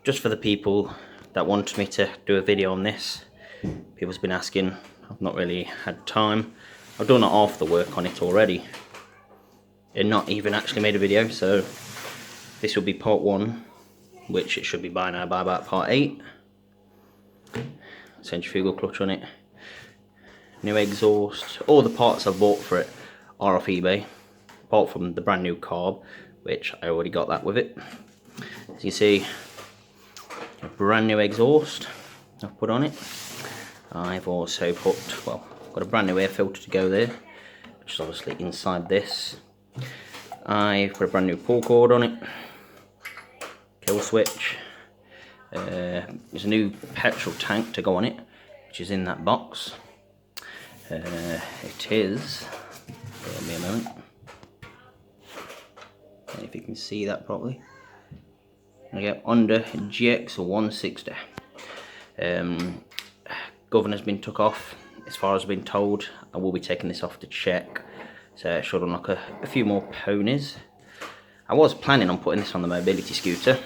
just for the people that wanted me to do a video on this. People's been asking, I've not really had time. I've done half the work on it already and not even actually made a video, so this will be part 1, which it should be by now by about part 8. Centrifugal clutch on it, new exhaust. All the parts I bought for it are off eBay, apart from the brand new carb, which I already got that with it. As you see, a brand new exhaust I've put on it. I've also put, well, got a brand new air filter to go there, which is obviously inside this. I've put a brand new pull cord on it, kill switch. There's a new petrol tank to go on it, which is in that box. It is, give me a moment, if you can see that properly. Okay, under gx160. Governor's been took off, as far as I've been told. I will be taking this off to check, so it should unlock a few more ponies. I was planning on putting this on the mobility scooter,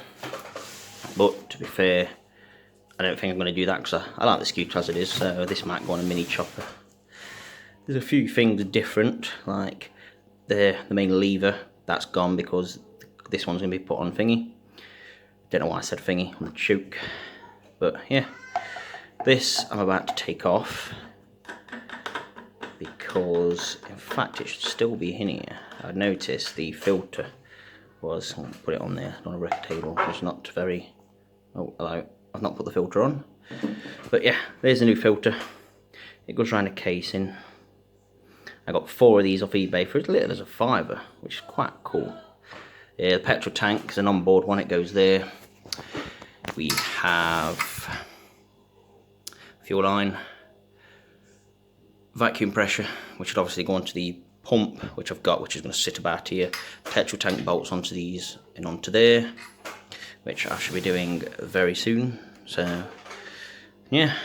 but to be fair, I don't think I'm going to do that because I like the scooter as it is, so this might go on a mini chopper. There's a few things different, like the main lever, that's gone because this one's going to be put on thingy. Don't know why I said thingy on the choke, but yeah. This I'm about to take off because, in fact, it should still be in here. I noticed the filter was, I'll put it on there, on a rectangle, it's not very, oh hello, I've not put the filter on. But yeah, there's a new filter. It goes around a casing. I got 4 of these off eBay for as little as a £5, which is quite cool. Yeah, the petrol tank is an onboard one, it goes there. We have fuel line, vacuum pressure, which would obviously go onto the pump, which I've got, which is going to sit about here. Petrol tank bolts onto these and onto there, which I should be doing very soon. So yeah,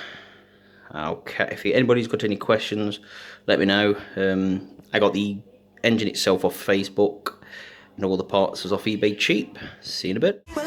okay, if anybody's got any questions, let me know. I got the engine itself off Facebook, and all the parts was off eBay cheap. See you in a bit. Well,